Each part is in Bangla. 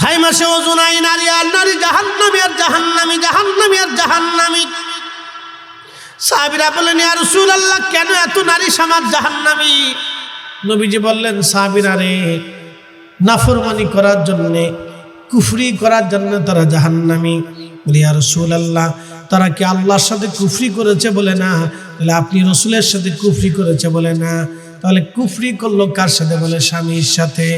6 মাসে ওযু নাই, নারী আর নারী, জাহান্নামী আর জাহান্নামী, জাহান্নামী আর জাহান্নামী। সাহাবীরা বললেন, ইয়া রাসূলুল্লাহ, কেন এত নারী সমাজ জাহান্নামী? নবীজি বললেন, সাহাবীরা রে, নাফরমানি করার জন্য, কুফরি করার জন্য তারা জাহান্নামী। ইয়া রাসূলুল্লাহ, তারা কি আল্লাহর সাথে কুফরি করেছে বলে না? তাহলে আপনি রাসূলের সাথে কুফরি করেছে বলে না। তাহলে কুফরি করলো কার সাথে? বলে স্বামীর সাথে।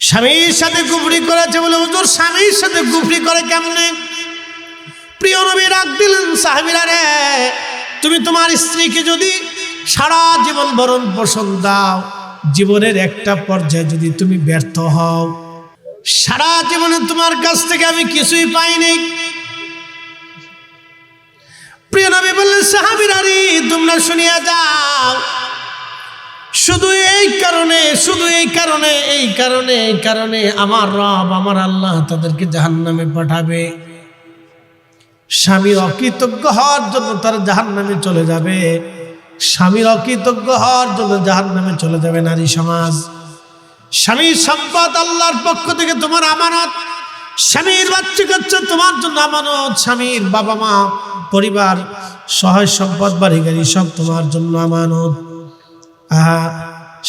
স্বামীর সাথে কুফরি করেছে বলে হুজুর স্বামীর সাথে কুফরি করে কেমনে? প্রিয় নবী ডাক দিলেন, সাহাবীরা রে, তুমি তোমার স্ত্রীকে যদি সারা জীবন ভরণ পোষণ দাও, জীবনের একটা পর্যায়ে যদি তুমি ব্যর্থ হও, সারা জীবনে তোমার কাছ থেকে আমি কিছুই পাইনি। প্রিয় নবী বললেন, সাহাবীরা রে, তোমরা শুনিয়া যাও, শুধু এই কারণে আমার রব, আমার আল্লাহ তাদেরকে জাহান্নামে পাঠাবে। স্বামীর অকৃতজ্ঞ হওয়ার জন্য তারা জাহান্নামে চলে যাবে। স্বামীর অকৃতজ্ঞ হওয়ার জন্য জাহান্নামে চলে যাবে নারী সমাজ। স্বামীর সম্পদ আল্লাহর পক্ষ থেকে তোমার আমানত, স্বামীর বাচ্চা কাচ্চা তোমার জন্য আমানত, স্বামীর বাবা মা, পরিবার, সহায় সম্পদ, বাড়ি গাড়ি সব তোমার জন্য আমানত।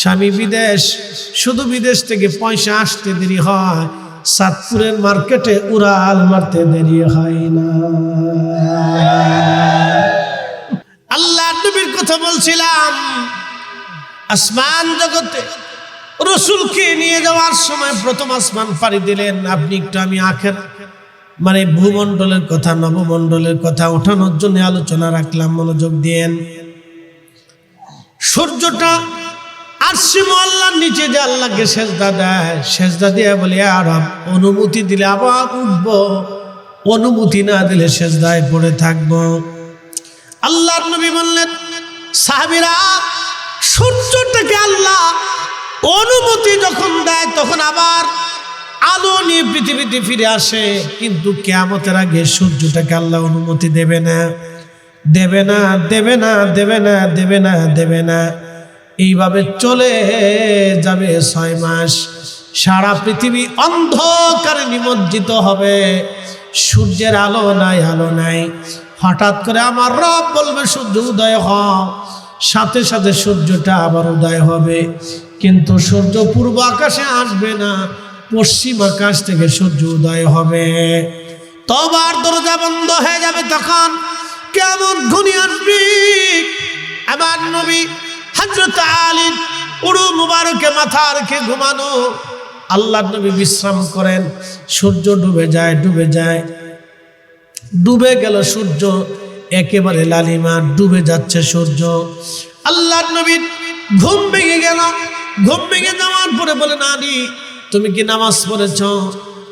স্বামী বিদেশ, শুধু বিদেশ থেকে পয়সা আসতে দেরি হয়, সাতপুরের মার্কেটে উড়াল মারতে দেরি হয় না। আল্লাহ নবীর কথা বলছিলাম, আসমান জগতে রসুলকে নিয়ে যাওয়ার সময় প্রথম আসমান পাড়ি দিলেন আপনি। একটু আমি আখের মানে ভূমণ্ডলের কথা, নবমণ্ডলের কথা ওঠানোর জন্য আলোচনা রাখলাম, মনোযোগ দিয়েন। সূর্যটা আরশে মুআল্লার নিচে যে আল্লাহকে সেজদা দেয়, সেজদা দিয়ে বলে ইয়া রব, অনুমতি দিলে আবার উঠবো, অনুমতি না দিলে সেজদায় পড়ে থাকবো। আল্লাহর নবী বললেন, সাহাবীরা, সূর্যটাকে আল্লাহ অনুমতি যখন দেয় তখন আবার আলো নিয়ে পৃথিবীতে ফিরে আসে, কিন্তু কিয়ামতের আগে সূর্যটাকে আল্লাহ অনুমতি দেবে না, দেবে না, দেবে না, দেবে না, দেবে না, দেবে না। এইভাবে চলে যাবে 6 মাস। সারা পৃথিবী অন্ধকারে নিমজ্জিত হবে, সূর্যের আলো নাই, আলো নাই। হঠাৎ করে আমার রব বলবে সূর্য উদয় হও, সাথে সাথে সূর্যটা আবার উদয় হবে, কিন্তু সূর্য পূর্ব আকাশে আসবে না, পশ্চিম আকাশ থেকে সূর্য উদয় হবে। তবার দরজা বন্ধ হয়ে যাবে, তখন কেমন ঘনিয়ে আসবে। আমার নবী হযরত আলী উড়ু মুবারকে মাথা রেখে ঘুমানো, আল্লাহর নবী বিশ্রাম করেন। সূর্য ডুবে যায়, ডুবে যায়, ডুবে গেল সূর্য, একেবারে লালিমা, ডুবে যাচ্ছে সূর্য। আল্লাহর নবীর ঘুম ভেঙে গেল। ঘুম ভেঙে যাওয়ার পরে বলেন, আলী তুমি কি নামাজ পড়েছ?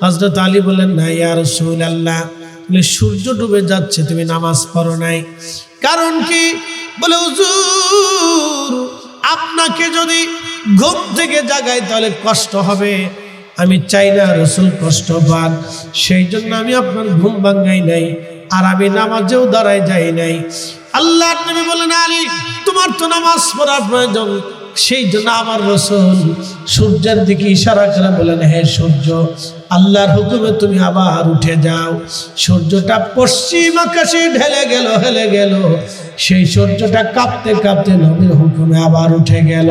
হযরত আলী বলেন, না ইয়া রাসূলুল্লাহ। বলে, সূর্য ডুবে যাচ্ছে, তুমি নামাজ পড়ো নাই, কারণ কি? বলে, হুজুর আপনাকে যদি ঘুম থেকে জাগাই তাহলে কষ্ট হবে, আমি চাই না রাসূল কষ্ট পান, সেই জন্য আমি আপনার ঘুম ভাঙাই নাই, আর আমি নামাজেও দাঁড়াই যাই নাই। আল্লাহর নবী বলেন, আলী তোমার তো নামাজ পড়ার প্রয়োজন, সেই জন্য আমার রাসূল সূর্যের দিকে ইশারা করে বলেন, হে সূর্য, আল্লাহর হুকুমে তুমি আবার উঠে যাও। সূর্যটা পশ্চিম আকাশে ঢেলে গেল, হেলে গেল, সেই সূর্যটা কাঁপতে কাঁপতে নবীর হুকুমে আবার উঠে গেল।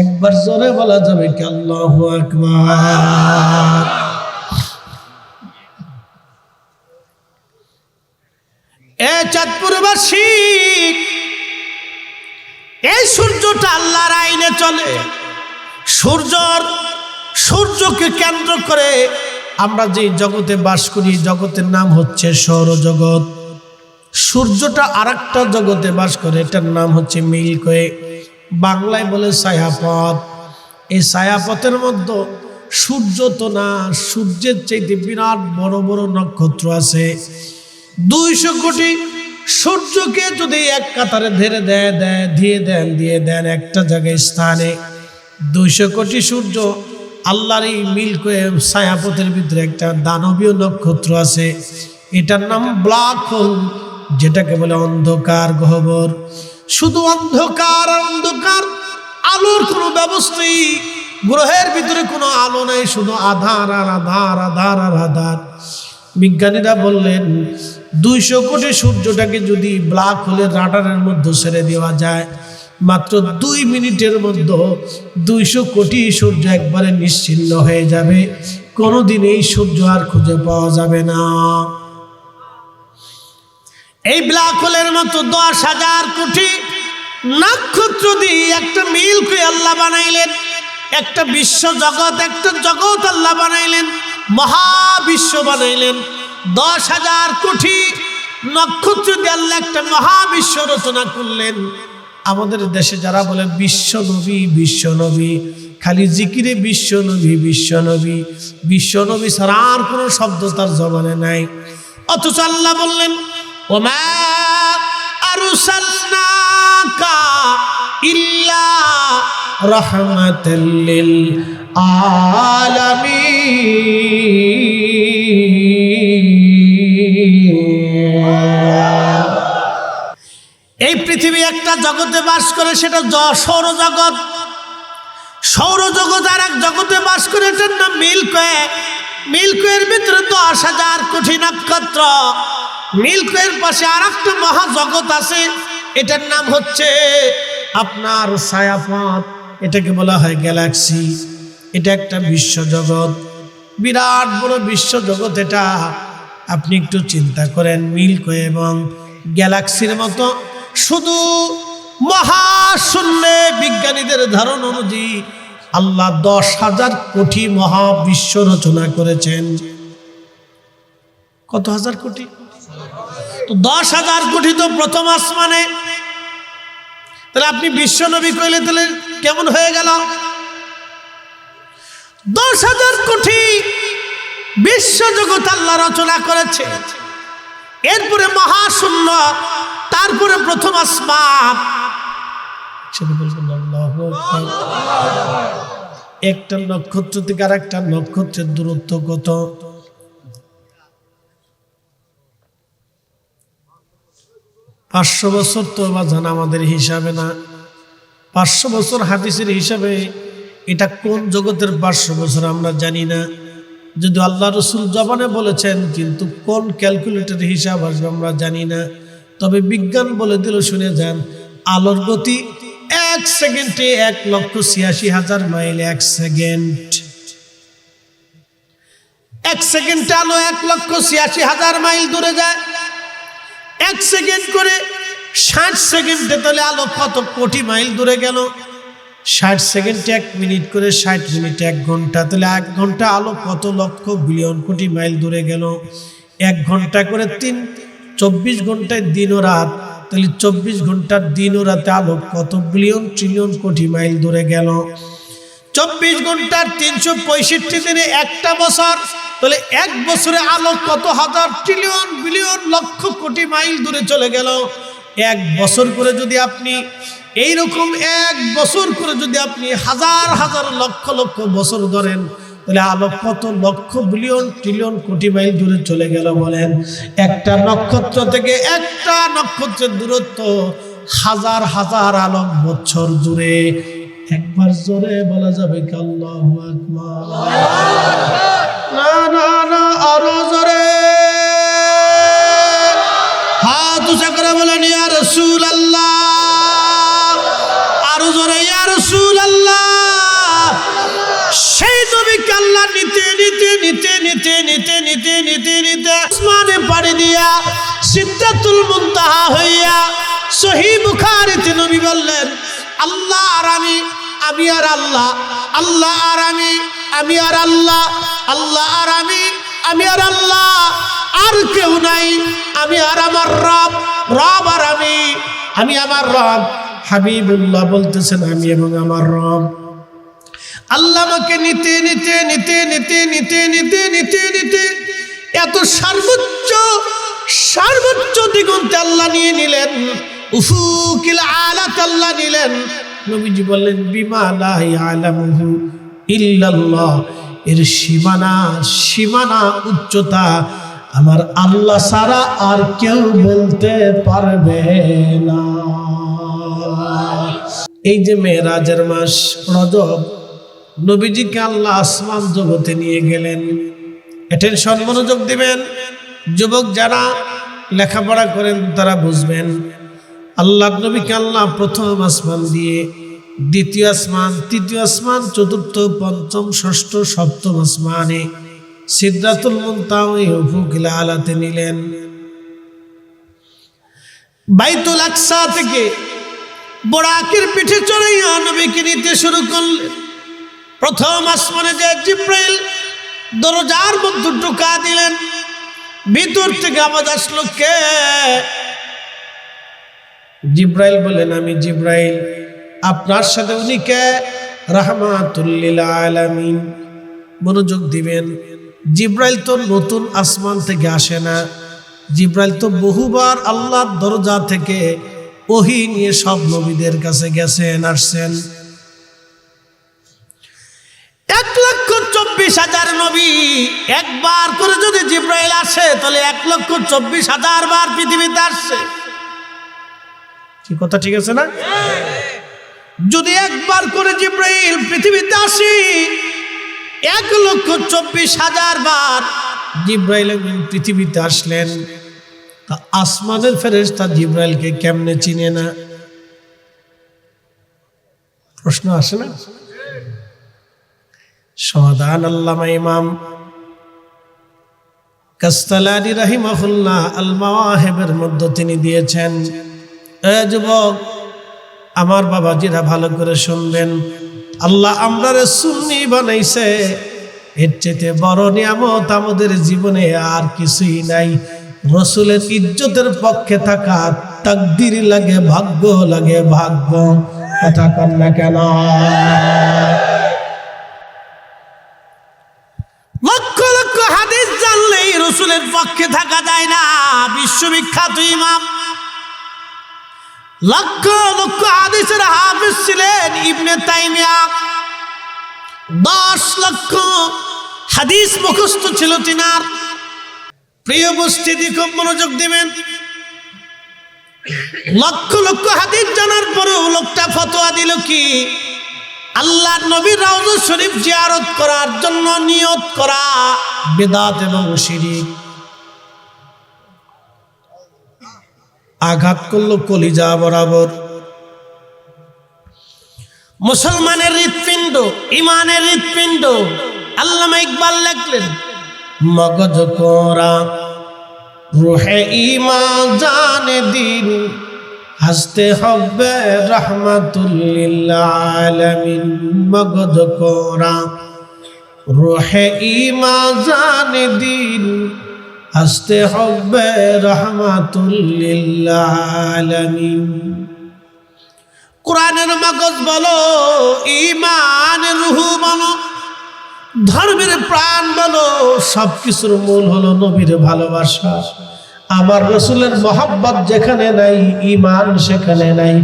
একবার জোরে বলা যাবে কি আল্লাহু আকবার। এ চাঁদপুরবাসী, এই সূর্যটা আল্লাহর আইনে চলে। সূর্যকে কেন্দ্র করে আমরা যে জগতে বাস করি, জগতের নাম হচ্ছে সৌরজগৎ। সূর্যটা আরেকটা জগতে বাস করে, এটার নাম হচ্ছে মিল্কওয়ে, বাংলায় বলে ছায়াপথ। এই ছায়াপথের মধ্যে সূর্য তো না, সূর্যের চাইতে বিরাট বড় বড় নক্ষত্র আছে। 200 কোটি সূর্যকে যদি এক কাতারে দিয়ে দেন একটা জায়গায় স্থানে, 200 কোটি সূর্য। আল্লাহর এই মিল্কওয়ে ছায়াপথের ভিতরে একটা দানবীয় নক্ষত্র আছে, এটার নাম ব্ল্যাক হোল, যেটাকে বলে অন্ধকার গহ্বর। শুধু অন্ধকার আর অন্ধকার, আলোর কোনো ব্যবস্থাই গ্রহের ভিতরে কোনো আলো নাই, শুধু আধার আর আধার, আধার আর আধার। বিজ্ঞানীরা বললেন 200 কোটি সূর্যটাকে যদি ব্ল্যাক হোলের রাডারের মধ্যে ছেড়ে দেওয়া যায়, মাত্র 2 মিনিটের মধ্যে 200 কোটি সূর্য একবারে নিশ্চিহ্ন হয়ে যাবে। কোনোদিন এই সূর্য আর খুঁজে পাওয়া যাবে না। এই ব্ল্যাক হোলের মতো 10,000 কোটি নক্ষত্র দিয়ে একটা মিল্কি আল্লাহ বানাইলেন, একটা বিশ্ব জগৎ, একটা জগৎ আল্লাহ বানাইলেন, মহাবিশ্ব বানাইলেন। 10,000 কোটি নক্ষত্র দিয়ে আল্লাহ একটা মহাবিশ্ব রচনা করলেন। আমাদের দেশে যারা বলে বিশ্ব নবী, বিশ্ব নবী, খালি জিকিরে বিশ্ব নবী, বিশ্ব নবী, বিশ্ব নবী ছাড়া আর কোনো শব্দ তার জবানে নাই। অথচ আল্লাহ বললেন ওমা আরসালনাকা ইল্লা রাহমাতাল লিল আলামিন। এই পৃথিবী একটা জগতে বাস করে, সেটা সৌরজগৎ। সৌরজগৎ আর এক জগতে বাস করে, এটার নাম মিল্কওয়ে। মিল্কওয়ের ভিতরে 10,000 কোটি নক্ষত্র। মিল্কওয়ের পাশে আর একটা মহাজগৎ আছে, এটার নাম হচ্ছে আপনার ছায়াপথ। এটাকে বলা হয় গ্যালাক্সি। এটা একটা বিশ্বজগৎ, বিরাট বড় বিশ্বজগৎ এটা। আপনি একটু চিন্তা করেন, মিল্কওয়ে এবং গ্যালাক্সির মতো শুধু মহাশূন্যে বিজ্ঞানীদের ধারণা অনুযায়ী আল্লাহ 10,000 কোটি মহাবিশ্ব রচনা করেছেন। কত হাজার কোটি? তো 10,000 কোটি তো প্রথম আসমানে। তাহলে আপনি বিশ্ব নবী কইলে তাহলে কেমন হয়ে গেল? 10,000 কোটি বিশ্ব জগৎ আল্লাহ রচনা করেছে। এরপরে মহাশূন্য, তারপরে প্রথম আসমান। একটা নক্ষত্র থেকে আর একটা নক্ষত্রের দূরত্ব কত? 500 বছর তো বাজান আমাদের হিসাবে না। 500 বছর হাদিসের হিসাবে। এটা কোন জগতের 500 বছর আমরা জানি না, যদি আল্লাহ রসুল জবানে বলেছেন, কিন্তু কোন ক্যালকুলেটর হিসাব আসবে আমরা জানি না। তবে বিজ্ঞান বলে দিল, শুনে যান, আলোর গতি 1 সেকেন্ডে 1,86,000 মাইল। 1 সেকেন্ড, 1 সেকেন্ডে আলো 1,86,000 মাইল দূরে যায়। 1 সেকেন্ড করে 60 সেকেন্ডে তাহলে আলো কত কোটি মাইল দূরে গেল? 60 সেকেন্ডে 1 মিনিট করে 60 মিনিটে 1 ঘন্টা, তাহলে 1 ঘন্টা আলো কত লক্ষ বিলিয়ন কোটি মাইল দূরে গেল? 1 ঘন্টা করে 24 ঘন্টায় দিন ও রাত, তাহলে 24 ঘন্টার দিন ও রাতে আলো কত বিলিয়ন ট্রিলিয়ন কোটি মাইল দূরে গেল? 24 ঘন্টার 365 দিনে একটা বছর, তাহলে 1 বছরে আলো কত হাজার trillion billion lakh crore mile দূরে চলে গেল। 1 বছর করে যদি আপনি এইরকম 1 বছর করে যদি আপনি হাজার হাজার লক্ষ লক্ষ বছর ধরেন, তাহলে আলো কত লক্ষ বিলিয়ন ট্রিলিয়ন কোটি মাইল দূরে চলে গেল বলেন? একটা নক্ষত্র থেকে একটা নক্ষত্রের দূরত্ব হাজার হাজার আলোক বছর দূরে। একবার জোরে বলা যাবে কি আল্লাহু আকবার? না না না, আরো জোরে হাত উঁচা করে বলেন ইয়া রাসূলুল্লাহ। আরো জোরে ইয়া রাসূলুল্লাহ। সেই নবীকে আল্লাহ নিতে নিতে নিতে নিতে নিতে নিতে নিতে নিতে আসমানে পাড়ি দিয়া সিদরাতুল মুনতাহা হইয়া সহিহ বুখারীতে নবী বললেন, আল্লাহ আর আমি, আমি আর আল্লাহ, আল্লাহ আর আমি, আমি আর আল্লাহ, আল্লাহ আর আমি, আমি আর আল্লাহ, আর কেউ নাই। আমি আর আমার রব, রব আর আমি আমার রব। হাবিবুল্লাহ বলতেছেন, আমি এবং আমার রব। আল্লাহ আমাকে নিতে নিতে নিতে নিতে নিতে নিতে নিতে নিতে এত সর্বোচ্চ সর্বোচ্চ দিগন্তে আল্লাহ নিয়ে নিলেন, উফুকিল আলাত আল্লাহ নিলেন। নবীজি বললেন, বিমা লা ইয়ালামুহু ইল্লাল্লাহ। এর সীমানা সীমানা উচ্চতা আমার আল্লাহ ছাড়া আর কেউ বলতে পারবে না। এই যে মেরাজের মাস রজব, নবীজিকে আল্লাহ আসমান জগতে নিয়ে গেলেন। অ্যাটেনশন, মনোযোগ দিবেন। যুবক যারা লেখাপড়া করেন তারা বুঝবেন, আল্লাহ নবীকে আল্লাহ প্রথম আসমান দিয়ে দ্বিতীয় আসমান, তৃতীয় আসমান, চতুর্থ, পঞ্চম, ষষ্ঠ, সপ্তম আসমানে সিদরাতুল মুনতাহা ওই উফুকুল আলাতে নিলেন। বাইতুল আকসা থেকে বোরাকের পিঠে চড়াইয়া নবীকে নিতে শুরু করলেন। প্রথম আসমানে যে জিব্রাইল দরজার মধ্যে ঢুকা দিলেন, ভিতর থেকে আওয়াজ আসলো, কে? জিব্রাইল বলেন, আমি জিব্রাইল। আপনার সাথে উনি কে? রাহমাতুল লিল আলামিন। মনোযোগ দিবেন, জিব্রাইল তো নতুন আসমান থেকে আসে না, জিব্রাইল তো বহুবার আল্লাহর দরজা থেকে ওহী নিয়ে সব নবীদের কাছে গেছেন, আসছেন। 1,24,000 নবী, একবার করে যদি জিব্রাইল আসে তাহলে 1,24,000 বার পৃথিবীতে আসছে। কি কথা ঠিক আছে না? যদি একবার করে জিব্রাইল পৃথিবীতে আসে, 1,24,000 বার জিব্রাইল পৃথিবীতে আসলেন, তা আসমানের ফেরেশতা জিব্রাইলকে কেমনে চিনে না? প্রশ্ন আসে না? সমাধান আল্লামা ইমাম কাসতালানি রাহিমাহুল্লাহ আল মাওয়াহিবের মধ্যে তিনি দিয়েছেন। যুবক আমার বাবাজিরা ভালো করে শুনবেন, আল্লাহ আমরারে সুন্নি বানাইছে, এর চেয়ে বড় নিয়ামত আমাদের জীবনে আর কিছুই নাই। রাসূলের ইজ্জতের পক্ষে থাকা তাকদীর লাগে, ভাগ্য লাগে, ভাগ্য। কথা কন না কেন? লক্ষ লক্ষ হাদিস জানলেই রাসূলের পক্ষে থাকা যায় না। বিশ্ববিখ্যাত ইমাম, লক্ষ লক্ষ হাদিসের হাফেজ ছিলেন ইবনে তাইমিয়া। 10 লক্ষ হাদিস মুখস্থ ছিল তিনার। প্রিয় উপস্থিতি, খুব মনোযোগ দিবেন। লক্ষ লক্ষ হাদিস জানার পরেও লোকটা ফতোয়া দিল কি? আল্লাহর নবীর রওজা শরীফ জিয়ারত করার জন্য নিয়ত করা বিদআত এবং শিরক। আঘাত করলো কলিজা বরাবর। মুসলমানের হৃৎপিণ্ড, ইমানের হৃৎপিণ্ড। আল্লামা ইকবাল লিখলেন, মগজ কোরা রুহে ঈমান জানে দিন, হাসতে হবে রাহমাতুল লিল আলামিন। মগজ কোরা রুহে ঈমান জানে দিন, হাসতে হবে রাহমাতুল লিল আলামিন। কোরআনের মগজ বলো, ঈমানের রূহ বলো, ধর্মের প্রাণ বলো, সবকিছুর মূল হলো নবীর ভালোবাসা। আমার রাসূলের মহব্বত যেখানে নাই, ঈমান সেখানে নাই,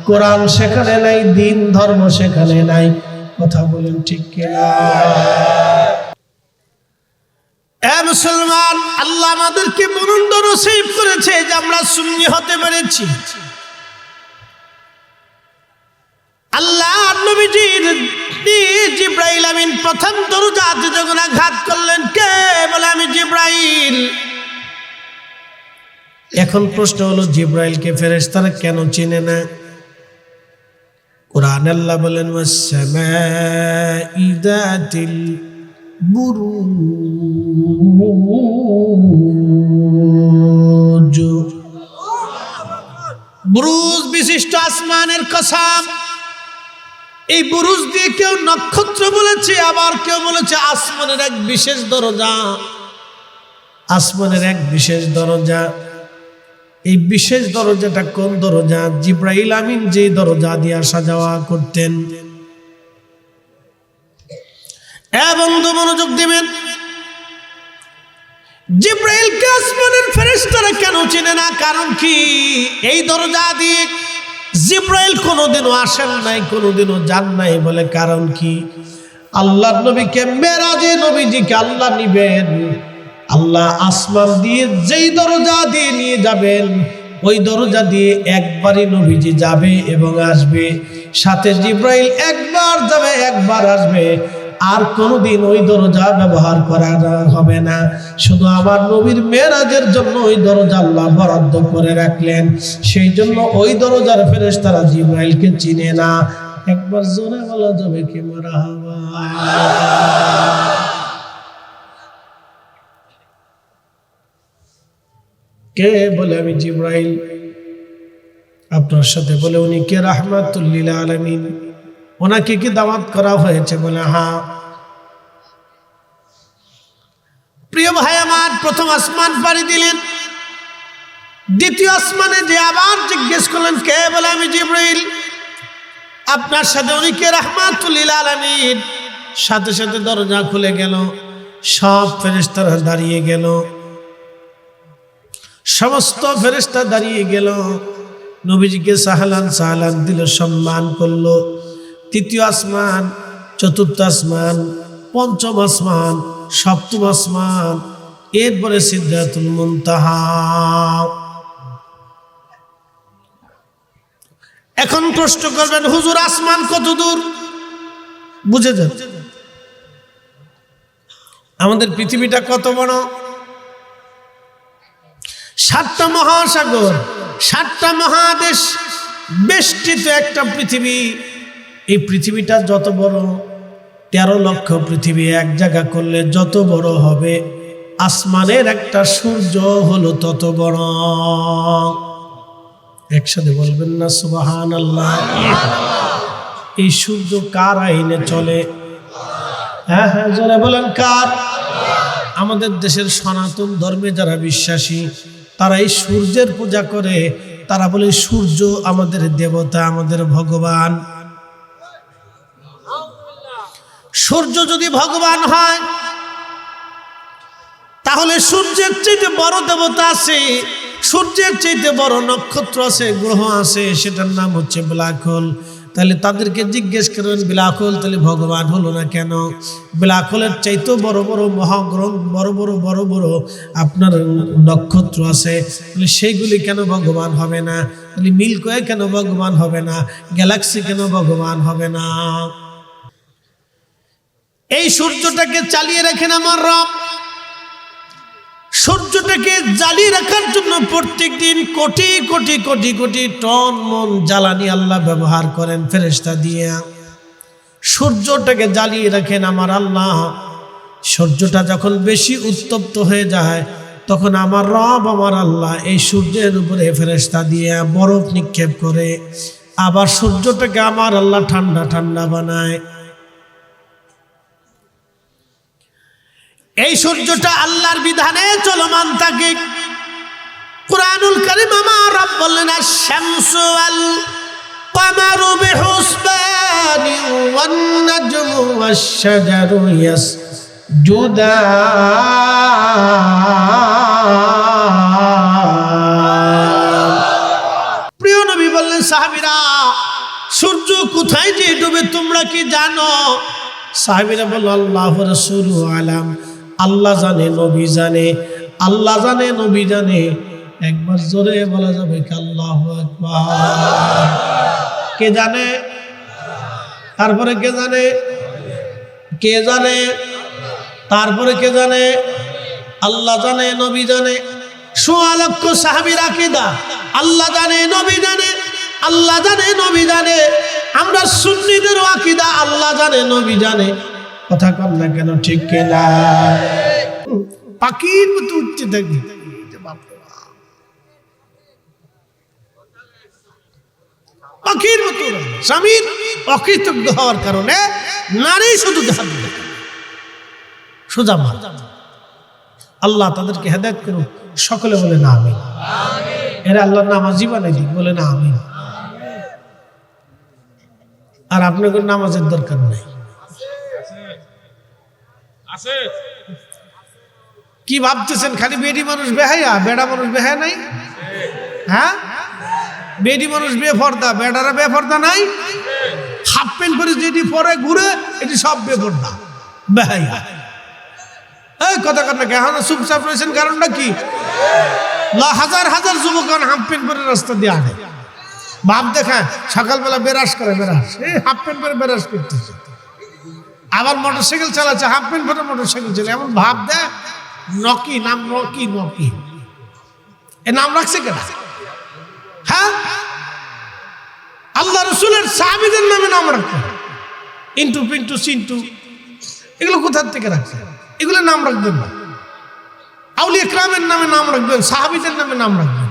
কোরআন সেখানে নাই, দিন ধর্ম সেখানে নাই। কথা বলেন ঠিক কিনা? এ মুসলমান, আল্লাহ আমাদেরকে বুলন্দ নসিব করেছে যে আমরা সুন্নি হতে পেরেছি। আল্লাহ নবীজির জিব্রাইল আমিন প্রথম দরজাতে যখন আঘাত করলেন, কে? বলে, আমি জিব্রাইল। এখন প্রশ্ন হলো, জিব্রাইলকে ফেরেশতারা কেন চিনে না? কোরআন আল্লাহ বলেন, ওয়াস-সামাঈ যাতিল বুরুজ, বুরুজ বিশিষ্ট আসমানের কসম। এই বুরুজ দিয়ে কেউ নক্ষত্র বলেছে, আবার কেউ বলেছে আসমানের এক বিশেষ দরজা। আসমানের এক বিশেষ দরজা। এই বিশেষ দরজাটা কোন দরজা? জিব্রাইল আমিন যে দরজা দিয়ে আসা যাওয়া করতেন। বন্ধু মনোযোগ দিবেন, জিব্রাইলকে আসমানের ফেরেশতারা কেন চেনে না? কারণ কি? এই দরজা দিয়ে জিব্রাইল কোনোদিনও আসেন নাই, কোনোদিনও যান নাই। বলে কারণ কি? আল্লাহর নবীকে মেরাজে নবীজিকে আল্লাহ নিবেন, আল্লাহ আসমান দিয়ে যেই দরজা দিয়ে নিয়ে যাবেন, ওই দরজা দিয়ে একবারই নবীজি যাবে এবং আসবে। সাথে জিব্রাইল একবার যাবে একবার আসবে, আর কোনোদিন ওই দরজা ব্যবহার করা হবে না। শুধু আমার নবীর মেরাজের জন্য ওই দরজা আল্লাহ বরাদ্দ করে রাখলেন। সেই জন্য ওই দরজার ফেরেশতারা জিব্রাইলকে চিনে না। একবার জোরে বলা যাবে কি মারহাবা। কে বলে আমি জিব্রাইল। আপনার সাথে বলে উনি কে? রাহমাতুল লিল আলামিন। ওনাকে কি দাওয়াত করা হয়েছে? বলে হ্যাঁ। প্রিয় ভাই আমার, প্রথম আসমান পাড়ি দিলেন। দ্বিতীয় আসমানে যে আবার জিজ্ঞেস করলেন কে? বলে আমি জিব্রাইল। আপনার সাথে উনি কে? রাহমাতুল লিল আলামিন। সাথে সাথে দরজা খুলে গেল, সব ফেরেশতারা দাঁড়িয়ে গেল, সমস্ত ফেরেশতা দাঁড়িয়ে গেল, নবীজিকে সাহলান সাহলান দিল, সম্মান করলো। তৃতীয় আসমান, চতুর্থ আসমান, পঞ্চম আসমান, সপ্তম আসমান, এরপরে সিদরাতুল মুনতাহা। এখন প্রশ্ন করবেন হুজুর আসমান কত দূর? বুঝে যান আমাদের পৃথিবীটা কত বড়। 7টা মহাসাগর, 7টা মহাদেশ বেষ্টিত একটা পৃথিবী। এই পৃথিবীটা যত বড়, 13 লক্ষ পৃথিবী এক জায়গা করলে যত বড় হবে, আসমানের একটা সূর্য হলো তত বড়। একসাথে বলবেন না সুবহানাল্লাহ। এই সূর্য কার আইনে চলে? হ্যাঁ হ্যাঁ জোরে বলেন কার? আমাদের দেশের সনাতন ধর্মে যারা বিশ্বাসী তারা এই সূর্যের পূজা করে। তারা বলে সূর্য আমাদের দেবতা, আমাদের ভগবান। সূর্য যদি ভগবান হয় তাহলে সূর্যের চাইতে বড় দেবতা আছে, সূর্যের চাইতে বড় নক্ষত্র আছে, গ্রহ আছে, সেটার নাম হচ্ছে ব্ল্যাক হোল। তাহলে তাদেরকে জিজ্ঞেস করেন ব্ল্যাক হোল তাহলে ভগবান হলো না কেন? ব্ল্যাক হোলের চাইতেও বড় বড় মহাগ্রহ, বড় বড় বড় বড় আপনার নক্ষত্র আছে, তাহলে সেইগুলি কেন ভগবান হবে না? তাহলে মিল্কি ওয়ে কেন ভগবান হবে না? গ্যালাক্সি কেন ভগবান হবে না? এই সূর্যটাকে চালিয়ে রাখেন আমার রব। সূর্যটাকে জ্বালিয়ে রাখার জন্য প্রত্যেক দিন কোটি কোটি কোটি কোটি টন মন জ্বালানি আল্লাহ ব্যবহার করেন ফেরেশতা দিয়ে। সূর্যটাকে জ্বালিয়ে রাখেন আমার আল্লাহ। সূর্যটা যখন বেশি উত্তপ্ত হয়ে যায় তখন আমার রব আমার আল্লাহ এই সূর্যের উপরে ফেরেশতা দিয়ে বরফ নিক্ষেপ করে, আবার সূর্যটাকে আমার আল্লাহ ঠান্ডা ঠান্ডা বানায়। এই সূর্যটা আল্লাহর বিধানে চলমান থাকে। কুরআনুল কারীম আমার রব বললেন আশ-শামসু ওয়াল কামারু বিহুসবানি ওয়ান নাজমু ওয়াশ-শাজারু ইয়াসজুদান। প্রিয় নবী বললেন সাহাবীরা সূর্য কোথায় যে ডুবে তোমরা কি জানো? সাহাবীরা বলল আল্লাহু রাসূলু আলাম। আল্লাহ জানে, নবী জানে, আল্লাহ জানে, নবী জানে। একবার জোরে বলা যাবে কি আল্লাহু আকবার। কে জানে? তারপরে কে জানে? কে জানে? তারপরে কে জানে? আল্লাহ জানে, নবী জানে। ১৬ লক্ষ সাহাবীর আকীদা আল্লাহ জানে, নবী জানে, আল্লাহ জানে, নবী জানে। আমরা সুন্নিদের আকীদা আল্লাহ জানে, নবী জানে। কথা কম না কেন? ঠিক কিনা? পাখির মতো উঠতে থাকি। পাখির মতো স্বামীর অকৃতজ্ঞ হওয়ার কারণে নারী শুধু জাহান্নামে, সোজা মার। আল্লাহ তাদেরকে হেদায়েত করুন। সকলে বলে না আমিন। এরা আল্লাহর নামাজি বানাই দিক, বলে না আমিন। আর আপনাদের নামাজের দরকার নেই। কি ভাবতেছেন খালি বেডি মানুষ বেহায়া, বেড়া মানুষ বেহায়া নাই? হ্যাঁ, বেডি মানুষ বেফর্দা, বেড়ারা বেফর্দা নাই? হাফ প্যান্ট পরে যেটি পরে ঘুরে এটি সব বেফর্দা, বেহায়া। এই কথা কথা কেন চুপচাপ রয়েছেন? কারণটা কি? হাজার হাজার যুবক হাফ প্যান্ট পরে রাস্তা দিয়ে আনে, ভাব দেখা সকালবেলা বেরাস করে, বেরাস হাফ প্যান্ট পরে বেরাস করতেছে, আবার মোটরসাইকেল চালাচ্ছে, হাফ প্যান্ট পরে মোটরসাইকেল চালাচ্ছে, এমন ভাব দেয়। নকি নাম, নকি, নকি এ নাম রাখছে কেন? হ্যাঁ, আল্লাহ রসুলের সাহাবীদের নামে নাম রাখছে, ইন্টু পিন্টু চিন্টু, এগুলো কোথার থেকে রাখছে? এগুলো নাম রাখবেন না। আউলিয়া ইকরামের নামে নাম রাখবেন, সাহাবীদের নামে নাম রাখবেন,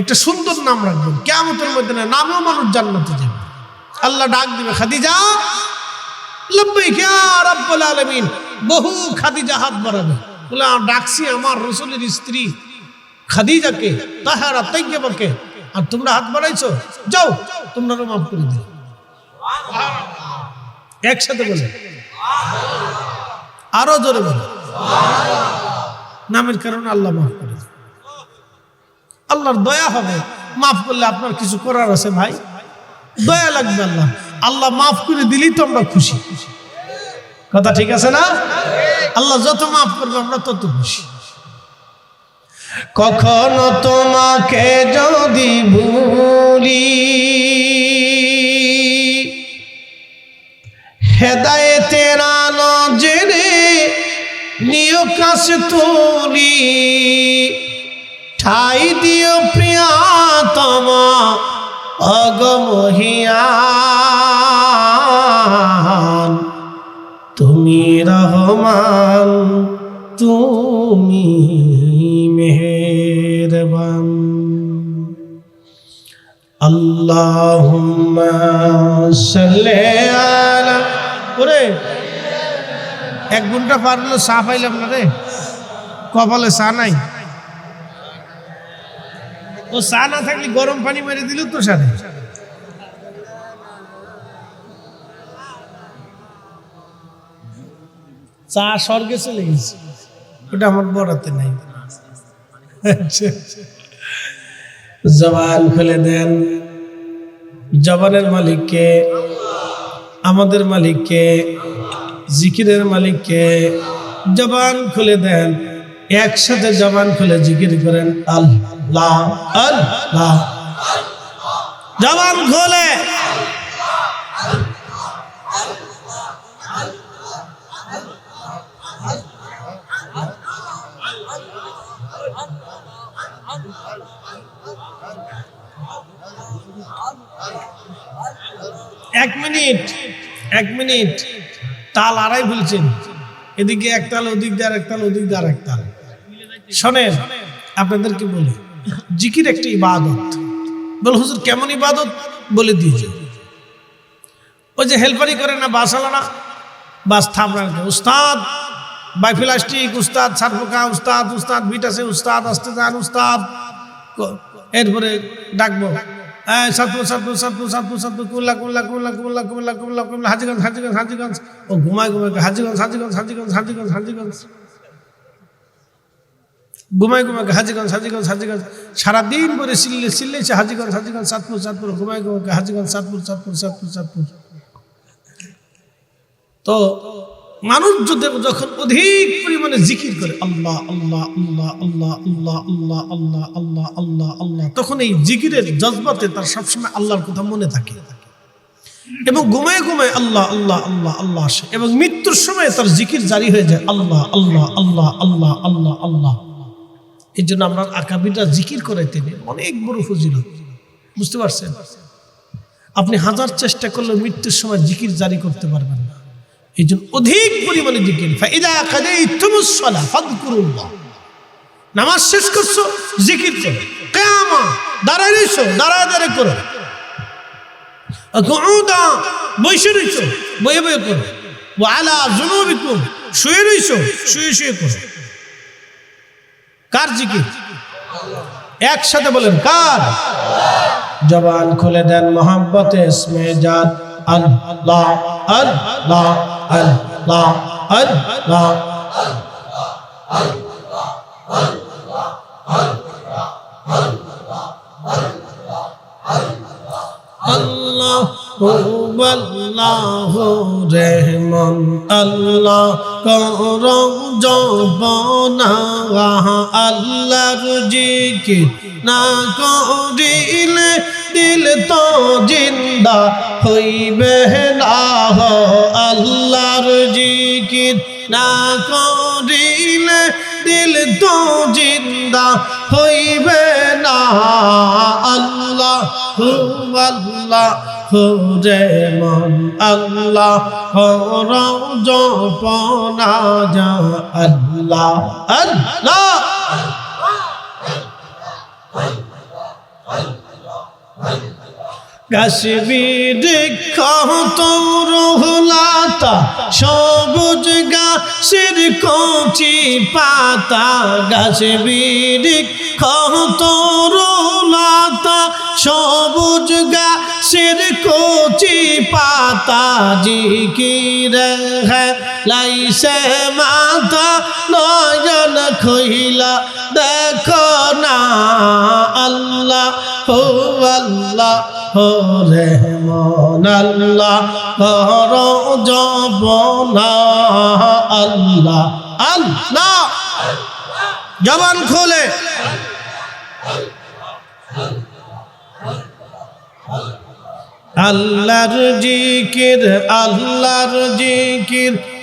একটা সুন্দর নাম রাখবেন। কিয়ামতের মধ্যে নামেও মানুষ জান্নাতে যাবে। আল্লাহ ডাক দিবে, খাদিজা লাব্বাইক ইয়া রাব্বুল আলামিন। বহু খাদিজা হাত বাড়াবে, বলে ডাকছি আমার রাসূলের স্ত্রী খাদিজাকে, তাহারা তাইয়্যিবাকে, আর তোমরা হাত বাড়াইছো, যাও তোমরাও মাফ করে দিও। একসাথে বলে, আরো জোরে বলে, নামের কারণে আল্লাহ মাফ করে দেয়। আল্লাহর দয়া হবে, মাফ করলে আপনার কিছু করার আছে ভাই, দয়া লাগবে। আল্লাহ আল্লাহ মাফ করে দিলেই তো আমরা খুশি। কথা ঠিক আছে না? আল্লাহ যত মাফ করবে আমরা তত খুশি। কখনো তোমাকে যদি ভুলি, হেদায়েতের আলো জেনে নিয় কাছে তুলি, ঠাই দিও প্রিয়তমা অগমহিয়ান, তুমি রহমান, তুমি মেহেরবান। আল্লাহুম্মা সাল্লি আলা, ওরে এক ঘন্টা পার হলো, চা পাইলাম না রে, কপালে চা নাই। ও চা না থাকলে গরম পানি মেরে দিল তো সাথে। চা স্বর্গে চলে গেছে, ওটা আমার বরাতে নাই। জবান খুলে দেন, জবানের মালিককে, আমাদের মালিককে, জিকিরের মালিককে জবান খুলে দেন। একসাথে জবান খুলে জিকির করেন, আল্লাহ আল্লাহ। জবান খুলে এক মিনিট তাল আড়াই বলছেন, এদিকে এক তাল, ওদিক দিয়ে আরেক তাল, ওদিক দিয়ে আরেক তাল। শোনেন, আপনাদেরকে বলি, জিকির একটা ইবাদত। বল হুজুর কেমন ইবাদত? বলে দিয়েছে, ওই যে হেল্পারি করে না বাসালানা, বাস থামরান, উস্তাদ বাইফিলাস্টিক, উস্তাদ সারফোকা, উস্তাদ উস্তাদ বিটাসে, উস্তাদ আসতে যান, উস্তাদ। এরপরে ডাকবো, হাজিগঞ্জ হাজিগঞ্জ হাজিগঞ্জ, ও ঘুমায় ঘুমায় হাজিগঞ্জ হাজিগঞ্জ হাজিগঞ্জ হাজিগঞ্জ হাজিগঞ্জ, ঘুমায় ঘুমায় হাজিগঞ্জ হাজিগঞ্জ হাজিগঞ্জ, সারাদিন করে চিল্লেছে হাজিগঞ্জ হাজিগঞ্জ চাঁদপুর চাঁদপুর, ঘুমায় ঘুমায় হাজিগঞ্জ চাঁদপুর চাঁদপুর চাঁদপুর চাঁদপুর। তো মানুষ যখন অধিক পরিমাণে জিকির করে আল্লাহ আল্লাহ আল্লাহ আল্লাহ আল্লাহ আল্লাহ আল্লাহ আল্লাহ আল্লাহ আল্লাহ, তখন এই জিকিরের জজবাতে তার সবসময় আল্লাহর কথা মনে থাকে, এবং ঘুমায় ঘুমায় আল্লাহ আল্লাহ আল্লাহ আল্লাহ আসে, এবং মৃত্যুর সময় তার জিকির জারি হয়ে যায় আল্লাহ আল্লাহ আল্লাহ আল্লাহ আল্লাহ আল্লাহ। এই জন্য আমরা আকাবিররা জিকির করাইতে নেই, অনেক বড় ফজিলত, বুঝতে পারছেন? আপনি হাজার চেষ্টা করলেও মৃত্যুর সময় জিকির জারি করতে পারবেন না। এই জন্য অধিক পরিমাণে জিকির। ফাইদা কাদাইতুমুস সালাহ ফাযকুরুল্লাহ, নামাজ শেষ করছো জিকির করো, কিয়ামা দাঁড়ায় রইছো দাঁড়ায় দাঁড়ায় করো, কুউদা বসে রইছো বয়ে বয়ে করো, ওয়া আলা জুনুবিকুম শুয়ে রইছো শুয়ে শুয়ে করো। কার জিকির? একসাথে বলেন, কার? জবান খুলে দেন মোহাম্মতে ইসমে জাত আল্লাহ আল্লাহ আল্লাহ আল্লাহ। আল্লাহ রহমান আল্লাহ করম জবানা, আল্লাহর জিকির না করিলে দিল তো জিন্দা হইবে না আল্লাহর জিকির না করিলে দিল তো জিন্দা হইবে না আল্লাহ আল্লাহ রে মন আল্লাহ জপনা যা আল্লাহ আল্লাহ গাছবির তরুলতা সবুজ গাছের কচি পাতা গাছবির তরুলতা সবুজ গাছের কচি পাতা জিকির লাইসে মাথা নয়ন খইলা দেখো না আল্লাহ ও আল্লাহ ও রহমান আল্লাহ কর জপনা আল্লাহ আল্লাহ জবান খোলে আল্লাহর জিকির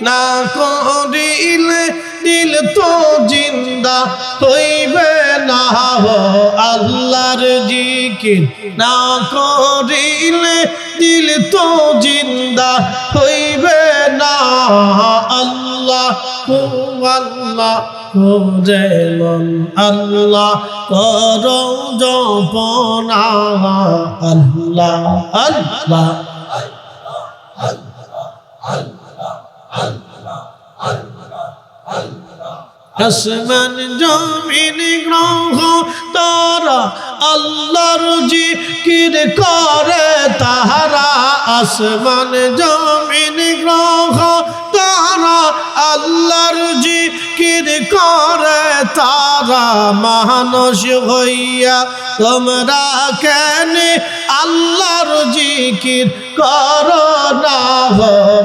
না করিলে দিল তো জিন্দা হইবে না আল্লাহর জিকির না করিলে দিল তো জিন্দা হইবে না আল্লাহ আল্লাহ যেমন আল্লাহ কর জপনা আল্লাহ আল্লাহ আসমান জমিন গ্রহ তারা আল্লাহর জিকির করে তাহারা আসমান জমিন গ্রহ তারা আল্লাহর জিকির করে তারা মানুষ হইয়া তোমরা কেন আল্লাহর জিকির করো না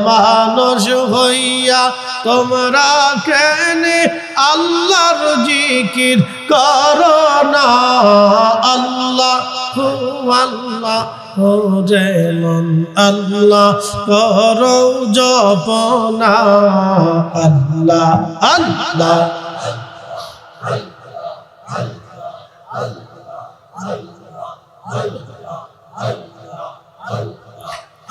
মানুষ হইয়া তোমরা কেন আল্লাহর জিকির করো না আল্লাহ আল্লাহ যেমন আল্লাহ করো জপনা আল্লাহ আল্লাহ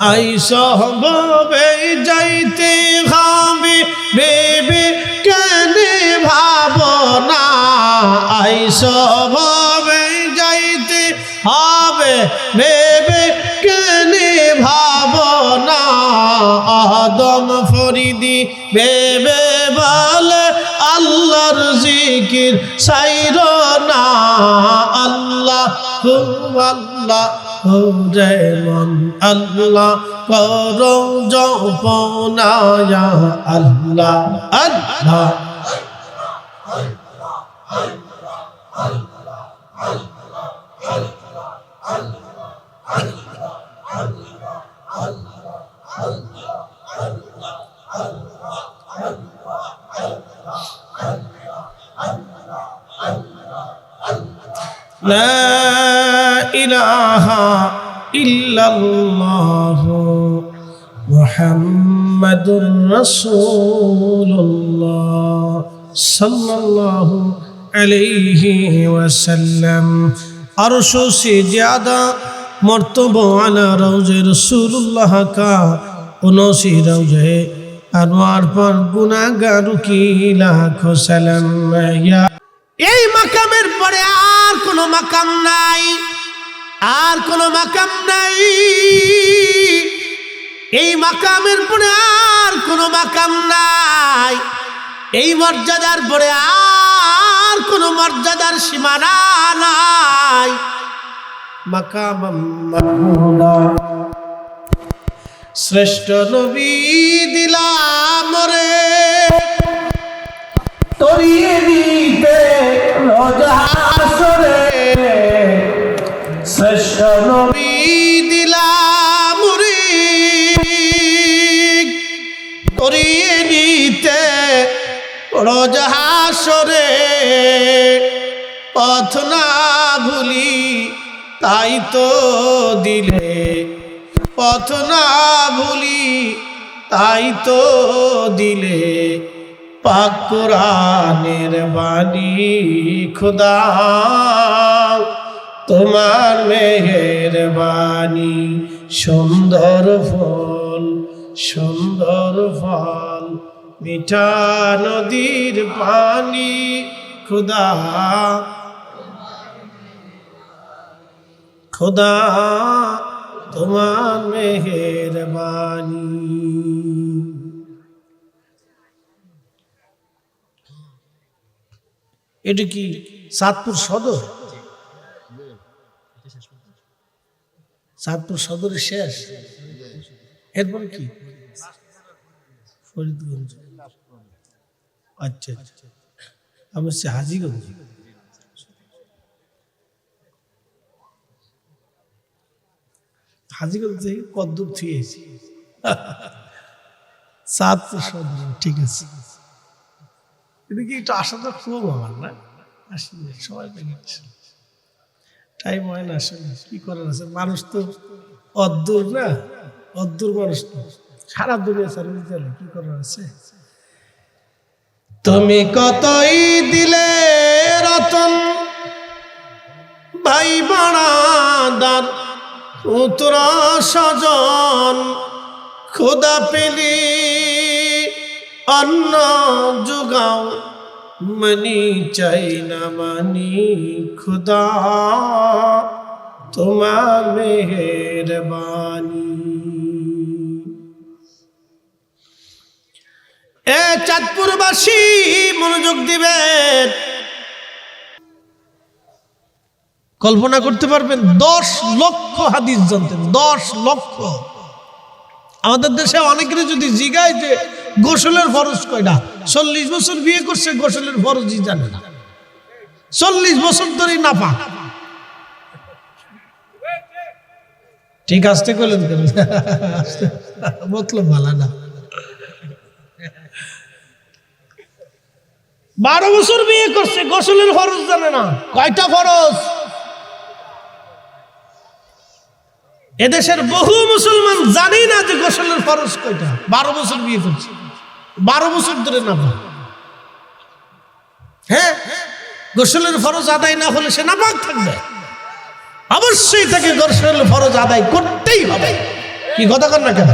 আইসবে যাইতে হবে বেবে কেন ভাবনা আইসবে যাইতে হবে বেবে কেন ভাবনা আদম ফরিদি বেবে বলে আল্লাহর জিকির সাইর না আল্লাহ আল্লাহ যেমন আল্লাহ করো জপনা আল্লাহ আল্লাহ لا إله إلا الله محمد رسول الله صلى الله عليه وسلم अर्श से ज्यादा मर्तबा वाला रोज़े रसूलुल्लाह का उनसी रोज़े अनवार पर गुनाहगारों की लाखों सलाम या এই মাকামের পরে আর কোনো মাকাম নাই আর কোনো মাকাম নাই এই মাকামের পরে আর কোনো মাকাম নাই এই মর্যাদার পরে আর কোনো মর্যাদার সীমানা নাই মাকাম মাহমুদা শ্রেষ্ঠ নবী দিলাম রে তরিয়ে দিতে রোজাসরে শ্রেষ্ঠ নবী দিলাম রে তরিয়ে দিতে রোজাসরে পথ না ভুলি তাই তো দিলে পথ না ভুলি, তাই তো দিলে পাক কোরআনের বাণী। খোদা তোমার মেহেরবানি, সুন্দর ফল সুন্দর ফল মিঠা নদীর পানি। খোদা খোদা তোমার মেহেরবানি। এটা কি চাঁদপুর সদর? চাঁদপুর সদরের শেষ, এরপর কি ফরিদগঞ্জ? আচ্ছা আচ্ছা, আমি হচ্ছে হাজীগঞ্জ। হাজীগঞ্জ থেকে কদ্দূর থিয়েছি, চাঁদপুর সদর। ঠিক আছে, এটা কি একটু আশা তো খুব আমার না, আসি সবাই পেয়েছে, টাইম হয় না আসলে, কি করার আছে। মানুষ তো অদ্দূর না, অদ্দূর মানুষ তো সারা দুনিয়া সার্ভিস দিলে কি করার আছে। তুমি কতই দিলে রতন ভাই বাড়াদার পুত্র স্বজন, খোদা পেলি অন্ন যোগাও, মানি চাই না মানি। খোদা তোমার মেহেরবানি। এ চাঁদপুরবাসী মনোযোগ দিবেন, কল্পনা করতে পারবেন 10 লক্ষ হাদিস জানতেন, 10 লক্ষ। আমাদের দেশে অনেকের যদি জিগায় যে গোসলের ফরজ কয়টা, 40 বছর বিয়ে করছে, গোসলের ফরজই জানে না, 40 বছর ধরে নাপাক। ঠিক আসতে করলেন কেন, মতলব ভালো না। 12 বছর বিয়ে করছে, গোসলের ফরজ জানে না। কয়টা ফরজ? এদেশের বহু মুসলমান জানেই না যে গোসলের ফরজ কয়টা। 12 বছর বিয়ে করছে, 12 বছর ধরে নাপাক। হ্যাঁ, গোসলের ফরজ আদায় না হলে সে নাপাক থাকবে, অবশ্যই তাকে গোসলের ফরজ আদায় করতেই হবে। কি কথা কর না কেন?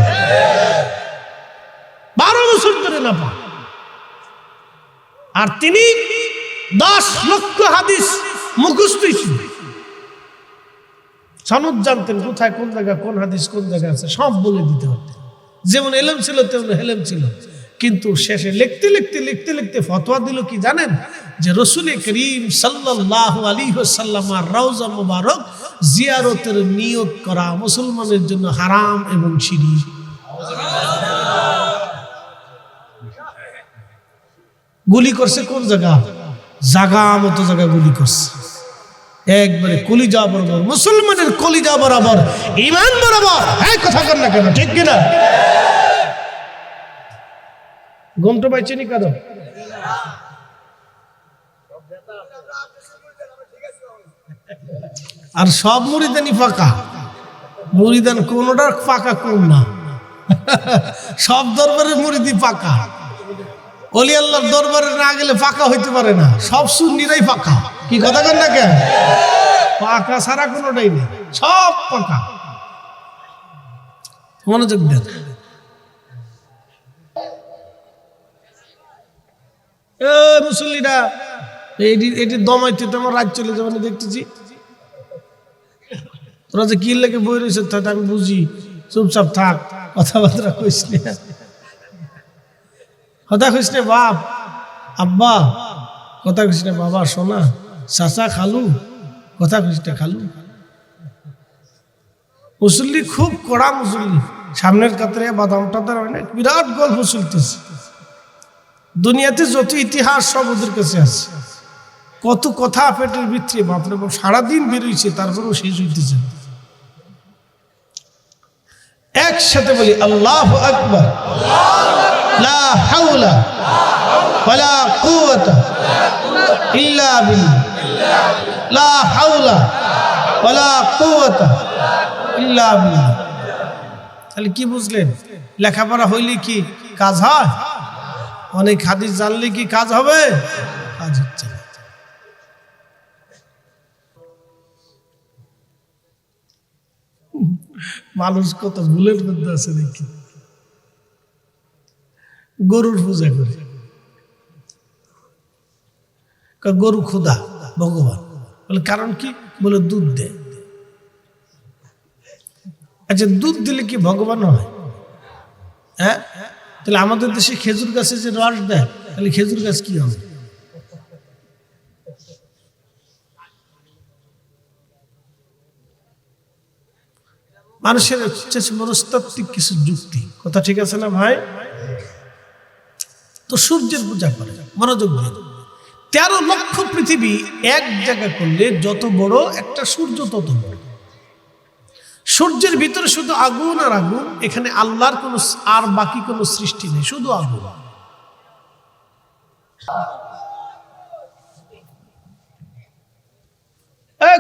12 বছর ধরে নাপাক, আর তিনি 10 লক্ষ হাদিস মুখস্থ ছিল, সনদ জানতেন, কোথায় কোন জায়গা কোন হাদিস কোন জায়গা আছে সব বলে দিতে পারতেন। যেমন এলেম ছিল তেমন হেলেম ছিল। কিন্তু শেষে লিখতে লিখতে লিখতে লিখতে ফতোয়া দিল কি জানেন? যে রাসূল করিম সাল্লাল্লাহু আলাইহি ওয়াসাল্লামের রওজা মুবারক জিয়ারতের নিয়ত করা মুসলমানের জন্য হারাম এবং শিরক। গুলি করছে কোন জায়গা? জায়গা মতো জায়গা গুলি করছে, একবারে কলিজা বরাবর, মুসলমানের কলিজা বরাবর, ঈমান বরাবর। হ্যাঁ, কথা কর না কেন, ঠিক কিনা? ঘুমটা পাইছে নি কারো? আর সব মুরিদানি ফাঁকা, মুরিদান কোনটা ফাঁকা কোন না, সব দরবারের মুরিদি ফাঁকা। ওলি আল্লাহর দরবারে না গেলে ফাঁকা হইতে পারে না, সব সুন্নিরাই ফাঁকা। কি কথা কর না কেন? ফাঁকা ছাড়া কোনোটাই নেই, সব ফাঁকা। মনোযোগ দেন। মুসল্লিরা এটি দমাইতে তোমার রাত চলে যাবে না, দেখতেছি। তোরা যে কি লেগে বই রয়েছে তাতে আমি বুঝি, চুপচাপ থাক, কথাবার্তা কইস না, কথা কইস না বাপ, আব্বা কথা কইস না, বাবা সোনা, চাচা, খালু কথা কইস না, খালু। মুসল্লি খুব কড়া মুসল্লি, সামনের কাতারে বাদাম টাদার অনেক বিরাট গল্প চলতেছে। দুনিয়াতে যত ইতিহাস সব ওদের কাছে আছে, কত কথা পেটের ভিতরে, বাপরে বাপ, সারাদিন বেরোইছে তারপরেও শেষ হইতেছে। একসাথে বলি আল্লাহু আকবার, লা হাওলা ওয়ালা কুওয়াতা ইল্লা বিল্লাহ, লা হাওলা ওয়ালা কুওয়াতা ইল্লা বিল্লাহ। তাহলে কি বুঝলেন? লেখাপড়া হইলে কি কাজ হয়? অনেক হাদিস জানলে কি কাজ হবে? কাজ হচ্ছে না। মানুষ কত ভুলের মধ্যে আছে দেখি। গরুর পূজা করে, গরু খোদা ভগবান। বলে কারণ কি? বলে দুধ দেয়। আচ্ছা, দুধ দিলে কি ভগবান হয়? হ্যাঁ, তাহলে আমাদের দেশে খেজুর গাছে যে রস দেয়, তাহলে খেজুর গাছ কি হবে? মানুষের মনস্তাত্ত্বিক কিছু যুক্তি, কথা ঠিক আছে না ভাই? তো সূর্যের পূজা করে, মনোযোগ দিয়ে। 13 লক্ষ পৃথিবী এক জায়গা করলে যত বড় একটা সূর্য তত বড়। সূর্যের ভিতরে শুধু আগুন আর আগুন, এখানে আল্লাহর কোনো আর বাকি কোনো সৃষ্টি নেই, শুধু আগুন।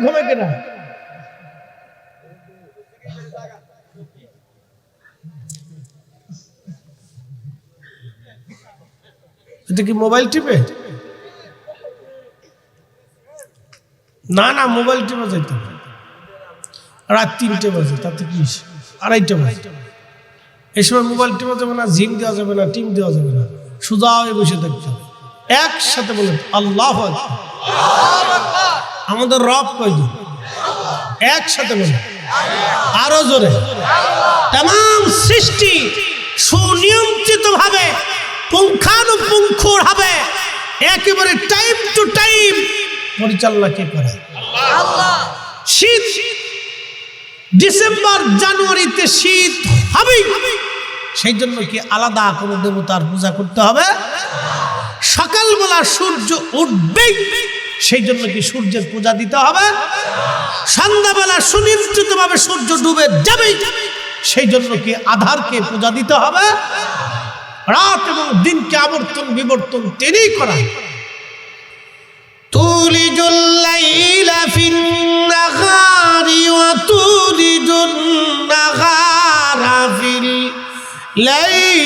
ঘুমে কেনা এটা কি মোবাইল টিপে? না না, মোবাইল টিপে যাইতে হবে। রাত 3টে বাজে, তাতে কি 2:30 বাজে। এই সময় মোবাইল টিপা যাবে না, জিম দেওয়া যাবে না, টিম দেওয়া যাবে না, সোজা হয়ে বসে থাকতে হবে। একসাথে বলেন আল্লাহু আকবার। আমাদের রব কয়জন? একসাথে বলেন আরো জোরে। তাম সৃষ্টি সুনিয়ন্ত্রিত ভাবে, পুঙ্খানুপুঙ্খর ভাবে, একেবারে টাইম টু টাইম পরিচালনা কে করে? আল্লাহ। শীত ডিসেম্বর জানুয়ারিতে শীত হবেই, সেই জন্য কি আলাদা কোনো দেবতার পূজা করতে হবে? সকালবেলা সূর্য উঠবেই, সেই জন্য কি সূর্যের পূজা দিতে হবে? সন্ধ্যাবেলা সুনিশ্চিত ভাবে সূর্য ডুবে যাবেই, সেই জন্য কি আধারকে পূজা দিতে হবে? রাত এবং দিনকে আবর্তন বিবর্তন তিনিই করান। তুলিজুল লাইলা ফিন নাহারি ওয়া তুলিজুন নাহারা ফিল লাইল।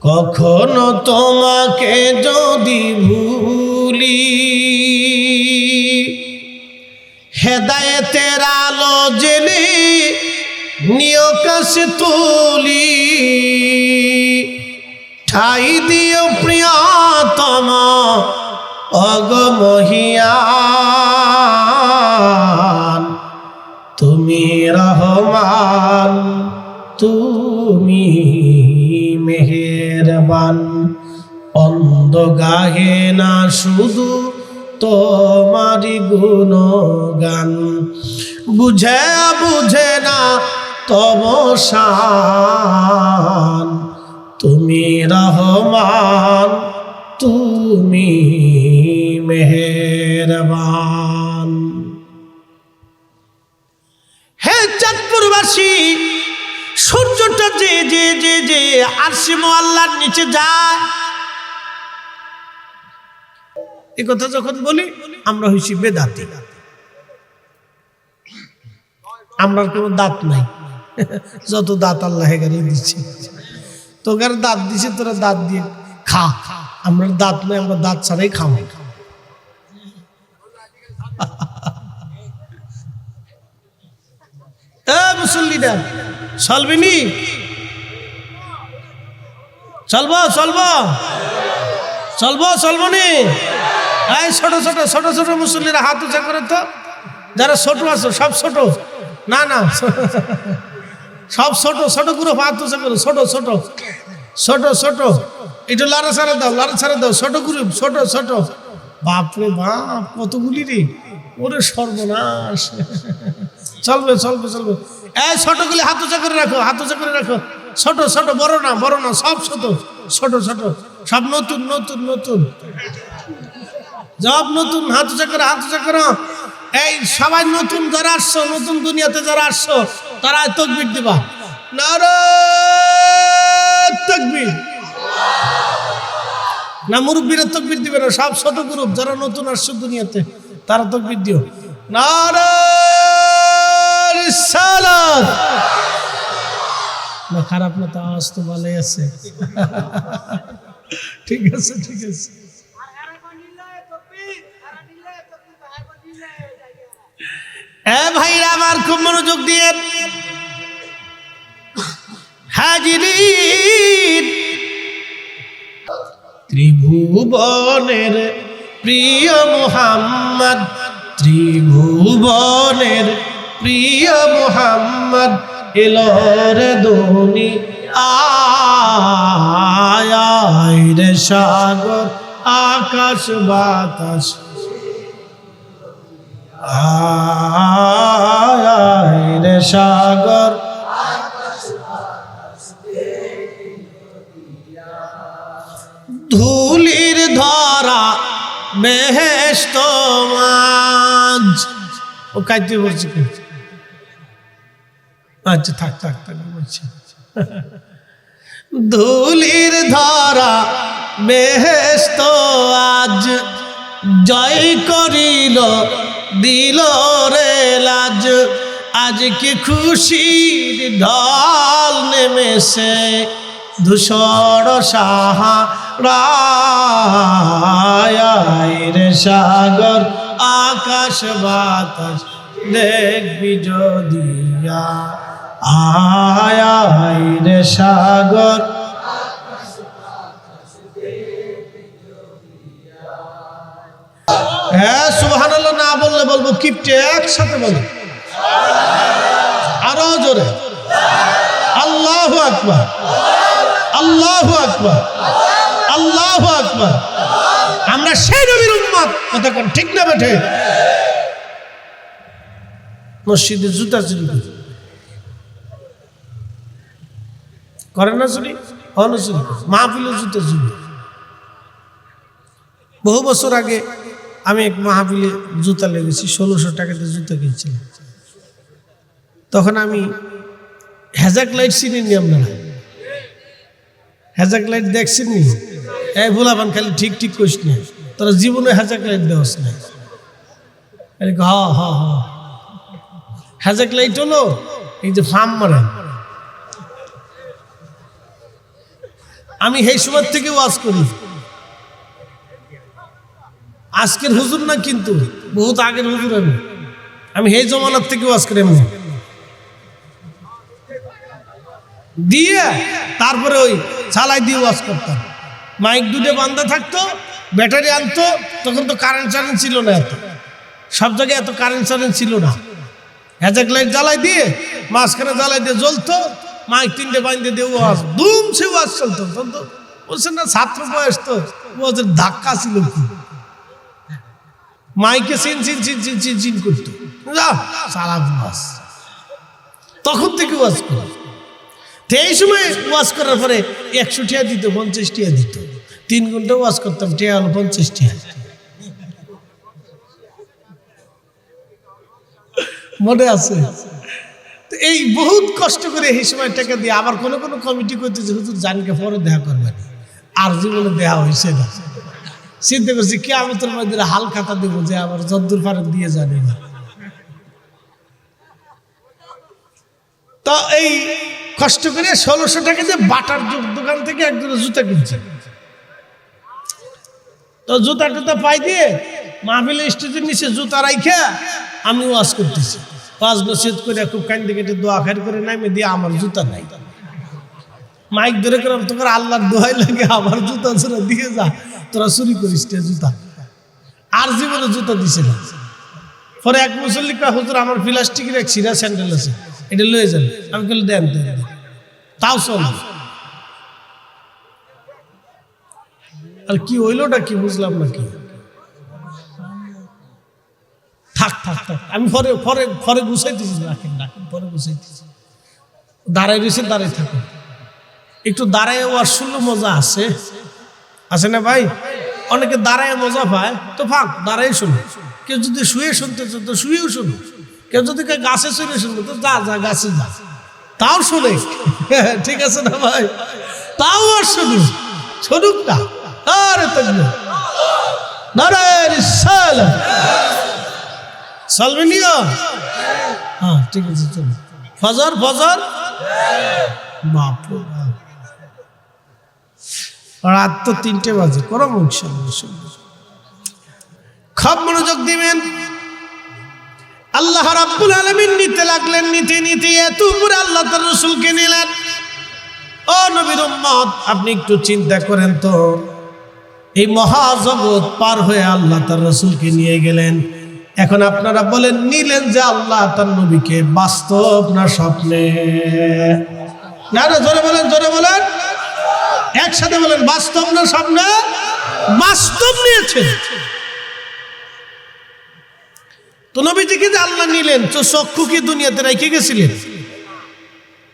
কখনো তোমাকে যদি ভুলি, হেদায়েতের আলো জেলে নিয় কাছে তুলি, ঠাই দিও প্রিয়তম অগমহিয়ান। তুমি রহমান, তুমি মেহেরবান। অন্ধ গাহে না শুধু তোমারি গুণগান, বুঝে বুঝে না তব শান। তুমি রহমান, তুমি মেহেরবান। হে চাঁদপুরবাসী, সূর্যটা যে যে যে যে আরশে মুআল্লার নিচে যায়, এ কথা যখন বলি আমরা হইছি বেদাতি। আমরা কোনো দাঁত নাই, যত দাঁত আল্লাহ গাড়ি দিচ্ছে। তোকার দাঁত দিছে, তোরা দাঁত দিয়ে খা। আমরা দাঁত নাই, আমরা দাঁত ছাড়াই খাবো। মুসল্লিরা চলবিনি, চলবো চলবো চলবো চলবো নি? এই ছোট ছোট ছোট ছোট মুসল্লিরা হাত উঁচা করে তো। যারা ছোট আছো সব ছোট, না না সব ছোট ছোট গ্রুপ হাত উঁচা করো। ছোট ছোট ছোট ছোট একটু লাড়া ছাড়া দাও, লাড়া ছাড়া দাও। ছোট গ্রুপ, ছোট ছোট। বাপরে বাপ, কতগুলি রে! ওরে সর্বনাশ। চলবে চলবে চলবে। এই ছোটগুলি হাত উঁচা করে রাখো, হাত উঁচা করে রাখো। ছোট ছোট, বড় না বড় না, সব ছোট ছোট ছোট, সব নতুন নতুন নতুন, সব নতুন। হাত উঁচা করে, হাত উঁচা করো। এই সবাই নতুন যারা আসছো, নতুন দুনিয়াতে যারা আসছো, তারা তাকবীর দিবা। নারে তাকবীর, না মুরব্বীরা তাকবীর দিবে না, সব ছোট গ্রুপ যারা নতুন আসছে দুনিয়াতে তারা তাকবীর দিও। নারে রিসালাত। না খারাপ না, তো আওয়াজ তো ভালোই আছে। ঠিক আছে ঠিক আছে। ভাইরা আমার খুব মনোযোগ দিয়ে হাজিরিন, ত্রিভুবনের প্রিয় মুহাম্মদ, ত্রিভুবনের প্রিয় মুহাম্মদ এলো রে দুনিয়ায় রে সাগর আকাশ বাতাস আয় রে সাগর ধুলির ধরা বেহেশত মাঝ। ও কাইতে বলছি, আচ্ছা থাক থাক থাক বলছি। ধুলির ধরা বেহেশত আজ জয় করিল দিল রে লাজ। আজকে খুশির ঢল নেমেছে ধূসর সাহারায় রে সাগর আকাশ বাতাস দেখবি যদিয়া আয় রে সাগর। হ্যাঁ সুবহানাল্লাহ না বললে বলবো কিপটে, একসাথে বলো আরো জোরে, আল্লাহু আকবার আল্লাহু আকবার আল্লাহু আকবার। আমরা সেই নবীর উম্মত, কথা কোন ঠিক না বেঠে? মসজিদে জুতা চুরি করে না, চুরি হলো চুরি, মাহফিলে জুতা চুরি। বহু বছর আগে আমি এক মাহফিলে জুতা লেগেছি, 1600 টাকাতে জুতা কিনছিলাম। তখন আমি হ্যাজাক লাইট চিনি, আপনারা হ্যাজাক লাইট দেখছেন নি? এই ভোলাবান খালি ঠিক ঠিক করিস না, তোরা জীবনে হ্যাজাক লাইট দেওয়াস না। হ হ হ হ্যাজাক লাইট হলো এই যে ফার্ম মারে। আমি সেই সময় থেকে ওয়াজ করি, আজকের হুজুর না কিন্তু বহুত আগের হুজুর। আমি সেই জমানার থেকে ওয়াজ করি এমনি দিয়ে, তারপরে ওই চালাই দিয়ে ওয়াজ করতাম। মাইক দুটো বান্ধা থাকতো, ব্যাটারি আনতো, তখন তো কারেন্ট চারেন্ট ছিল না, এত সব জায়গায় এত কারেন্ট চারেন্ট ছিল না। হ্যাজাক লাইট জ্বালাই দিয়ে মাঝখানে জ্বালাই দিয়ে জ্বলতো, মাইক 3টে বান্ধে দিয়ে ওয়াজ দুমছে ওয়াজ চলতো। তখন তো বলছেন না ছাত্র বয়স, তো ওয়াজের ধাক্কা ছিল, মাইকে চিন চিন চিন চিন চিন চিন করতো, সারা ওয়াজ তখন থেকে ওয়াজ করে। এই সময় ওয়াজ করার পরে 100 টাকা দিত, 50 টাকা দিত। 3 ঘন্টা ওয়াজ করতাম, টাকা হলো 50 টাকা। মনে আছে? তো এই বহুত কষ্ট করে এই সময় টাকা দিয়ে আবার কোনো কোনো কমিটি করতে যে হুজুর জানকে পরে দেখা করবেন, আর জীবনে দেওয়া হয়েছে না। চিন্তা করছি কি আমি তোর মধ্যে হাল খাতা দেবো যে আবার যদ্দুর পারে দিয়ে জানি না। তো এই কষ্ট করে 1600 টাকা দিয়ে বাটার দোকান থেকে একজন জুতা কিনছে। তো জুতা টুতা পাই দিয়ে মাহফিলে স্টেজের নিচে জুতা রাইখা আমি ওয়াজ করতেছি। ওয়াজ নসিহত করে খুব কান্দে কেটে দোয়া খার করে নামে দিয়ে আমার জুতা নাই। মাইক ধরে করে তোর আল্লাহর দোহাই লাগে আমার জুতা ছোড়া দিয়ে যা, তোরা চুরি করিস জুতা। আর জীবনে জুতা দিছে না। পরে এক মুসল্লি হুজুর আমার প্লাস্টিকের এক ছিঁড়া স্যান্ডেল আছে, এটা লয়ে যান। আমি বলি দেন, তাও চল। আর কি হইলোটা কি বুঝলাম না কি। থাক থাক থাক, আমি পরে পরে পরে গুছাইতেছি, রাখেন রাখেন, পরে গুছাইতেছি। দাঁড়াই রয়েছে, দাঁড়াই থাকুন। একটু দাঁড়ায় ওয়াজ শুনলে মজা আছে না ভাই? অনেকে দাঁড়ায় মজা পায়, তো ফাঁক দাঁড়াই শুনো। কেউ যদি শুয়ে শুনতে চায় তো শুয়েও শুনো, কেউ যদি গাছে চড়ে শুনবে তো যা যা গাছে যা, তাও শোনে। ঠিক আছে না ভাই? তাও আর শুনুক না, আরে তাকবীর, নারে রিসালাত। সালমিনিয়া, হ্যাঁ ঠিক আছে, চলো। ফজর ফজর, বাপ রে বাপ, রাত তো 3টে বাজে। করো ইনশাআল্লাহ, খুব মনোযোগ দিবেন। আল্লাহ রাব্বুল আলামিন নিতে লাগলেন, নিতে নিতে এত উপরে আল্লাহ তার রাসূলকে নিলেন। ও নবীর উম্মত, আপনি একটু চিন্তা করেন তো, এই মহাজগৎ পার হয়ে আল্লাহ তার রাসূলকে নিয়ে গেলেন। এখন আপনারা বলেন, নিলেন যে আল্লাহ তার নবীকে, বাস্তব না স্বপ্নে? না না, জোরে বলেন, জোরে বলেন, একসাথে বলেন, বাস্তব না স্বপ্নে? বাস্তব নিয়েছেন। তো নবীজিকে যে আল্লাহ নিলেন, তো চক্ষু কি দুনিয়াতে রেখে গেছিলেন?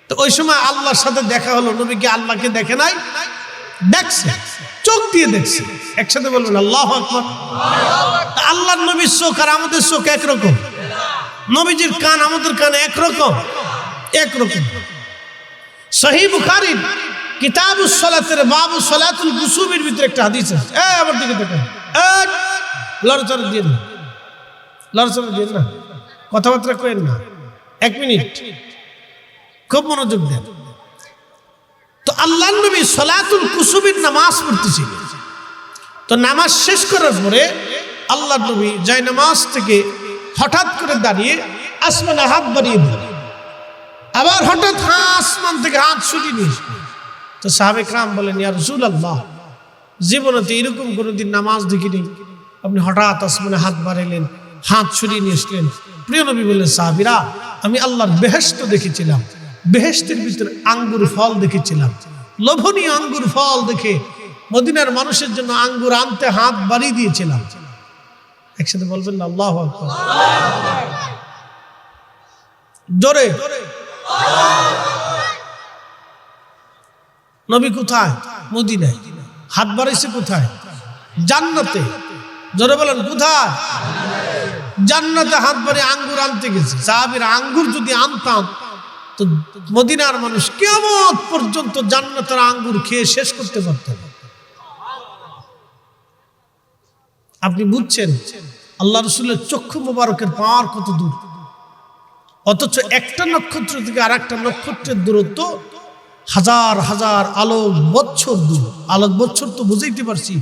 তো ওই সময় আল্লাহর সাথে দেখা হলো, নবী কি আল্লাহকে দেখে নাই? দেখছে, চোখ দিয়ে দেখছে। একসাথে বলবেন আল্লাহু আকবার। আল্লাহর নবীর চোখ আর আমাদের চোখ একরকম, নবীজির কান আমাদের কান একরকম, একরকম। সহিহ বুখারীর কিতাবুস সালাতের বাবু সালাতুল কুসুফের ভিতরে একটা হাদিস আছে। আমার দিকে দেখেন, লড়চড় দিয়ে না, লড়চড় দিয়ে না, কথাবার্তা করেন না, 1 মিনিট, খুব মনোযোগ দেন। তো আল্লাহর নবী সালাতুল কুসুফের নামাজ পড়তেছিলেন। তো নামাজ শেষ করার পরে আল্লাহর নবী যায় নামাজ থেকে হঠাৎ করে দাঁড়িয়ে আসমানে হাত বাড়িয়ে দিলেন। আবার হঠাৎ আসমান থেকে হাত ছুটিয়ে নিয়ে এসেছেন। তো সাহাবে کرام বলেন, ইয়া রাসূলুল্লাহ, জীবনে তো এরকম কোনোদিন নামাজ দেখিনি, আপনি হঠাৎ আসমানে হাত বাড়াইলেন, হাত ছুটিয়ে নিয়ে এসলেন। প্রিয় নবী বললেন, সাহাবীরা, আমি আল্লাহর বেহেশত দেখেছিলাম, বেহেশতের ভিতরে আঙ্গুর ফল দেখেছিলাম, লোভনীয় আঙ্গুর ফল দেখে মদিনার মানুষের জন্য আঙ্গুর আনতে হাত বাড়িয়ে দিয়েছিলাম। একসাথে বলবেন না আল্লাহু আকবার, জোরে। নবী কোথায়? মদিনায়। হাত বাড়াইছে কোথায়? জান্নাতে। জোরে বলেন, কোথায়? জান্নাতে হাত বাড়িয়ে আঙ্গুর আনতে গেছে। সাহাবীরা আঙ্গুর যদি আনতাম তো মদিনার মানুষ কিয়ামত পর্যন্ত জান্নাতের আঙ্গুর খেয়ে শেষ করতে পারত না। আপনি বুঝছেন আল্লাহ রাসূলের চক্ষু মোবারকের পাওয়ার কত দূর, অথচ একটা নক্ষত্র থেকে আর একটা নক্ষত্রের দূরত্ব হাজার হাজার আলোক বৎসর দূর। আলোক বৎসর তো বুঝাইতে পারছি,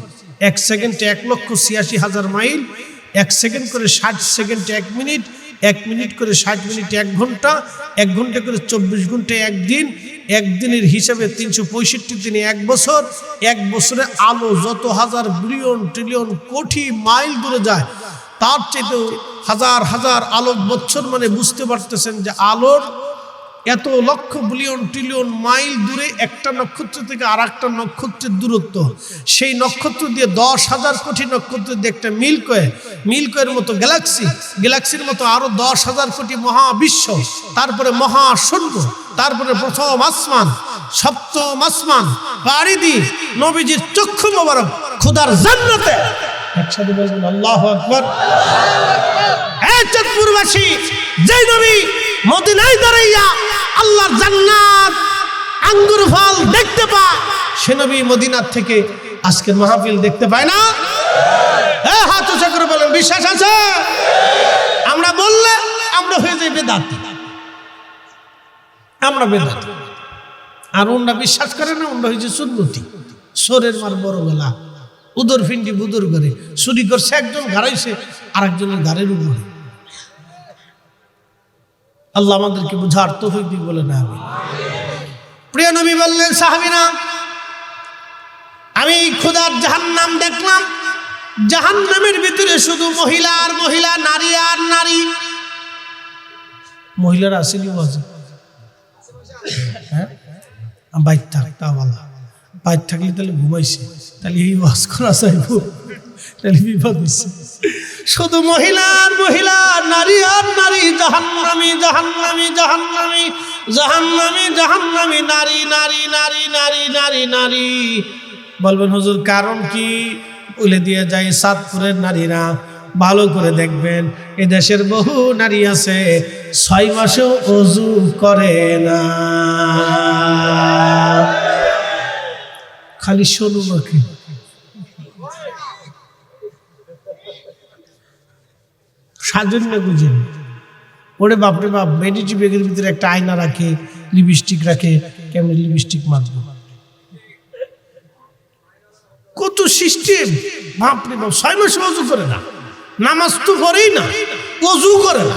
1 সেকেন্ডে 1,86,000 মাইল, 1 সেকেন্ড করে 60 সেকেন্ডে 1 মিনিট, 1 মিনিট করে 60 মিনিটে 1 ঘন্টা, 1 ঘন্টা করে 24 ঘন্টায় 1 দিন, 1 দিনের হিসাবে 365 দিনে 1 বছর, 1 বছরে আলো যত হাজার বিলিয়ন ট্রিলিয়ন কোটি মাইল দূরে যায়, তার চাইতেও হাজার হাজার আলোক বৎসর, মানে বুঝতে পারতেছেন যে আলোর এত লক্ষ বিলিয়ন ট্রিলিয়ন মাইল দূরে একটা নক্ষত্র থেকে আর একটা নক্ষত্রের দূরত্ব। সেই নক্ষত্র দিয়ে 10,000 কোটি নক্ষত্র দিয়ে একটা মিল্কওয়ের মতো গ্যালাক্সি, গ্যালাক্সির মতো আরো 10,000 কোটি মহাবিশ্ব, তারপরে মহাশূন্য, তারপরে প্রথম আসমান, সপ্তম আসমান পাড়ি দিয়ে নবীজির চক্ষু মোবারক খোদার জান্নাতে। একসাথে বলবেন আল্লাহু আকবার। এই চাঁদপুরবাসী, যে নবী মদিনায় দাঁড়াইয়া আল্লাহর জান্নাত আঙ্গুর ফল দেখতে পায়, সে নবী মদিনার থেকে আজকের মাহফিল দেখতে পায় না? হাত উঁচা করে বলেন, বিশ্বাস আছে? আমরা বললে আমরা হয়ে যাই বেদাত, আমরা বেদাত। আর ওনারা বিশ্বাস করে না, ওনারা হয়েছে সুন্নতি। সোরের মার বড় গলা, উদর ফিন্ডি বুদর করে চুরি করছে, একজন ঘাড়াইছে আর একজনের ঘাড়ের উপরে। আল্লাহ আমাদেরকে বুঝার তৌফিক দিক বলে না। প্রিয় নবী বললেন, সাহাবীরা, আমি খোদার জাহান্নাম দেখলাম, জাহান্নামের ভিতরে শুধু মহিলা আর মহিলা, নারী আর নারী। মহিলারা আসেনি বাজে, হ্যাঁ বাইর থাকতা বলা, বাইর থাকলে তাহলে ঘুমাইছে, তাহলে এই ওয়াজ করা যাইব, তাহলে বিপদ হচ্ছে। শুধু মহিলা আর মহিলা, নারী আর নারী, জাহান্নামী জাহান্নামী জাহান্নামী জাহান্নামী জাহান্নামী, নারী নারী নারী নারী নারী নারী। বলবেন হুজুর কারণ কি? বলে দিয়ে যাই, চাঁদপুরের নারীরা ভালো করে দেখবেন, এ দেশের বহু নারী আছে 6 মাসেও ওযু করে না। খালি শোনো নাকি সাজন্য বুঝেন ওরে বাপরে বাপ, মেডিটি ব্যাগের ভিতরে একটা আয়না রাখে, লিপস্টিক রাখে, কেমন লিপস্টিক মারব, কত সিস্টেম। বাপরে বাপ, 6 মাসে অজু করে না, নামাজ তো পড়েই না, অজু করে না।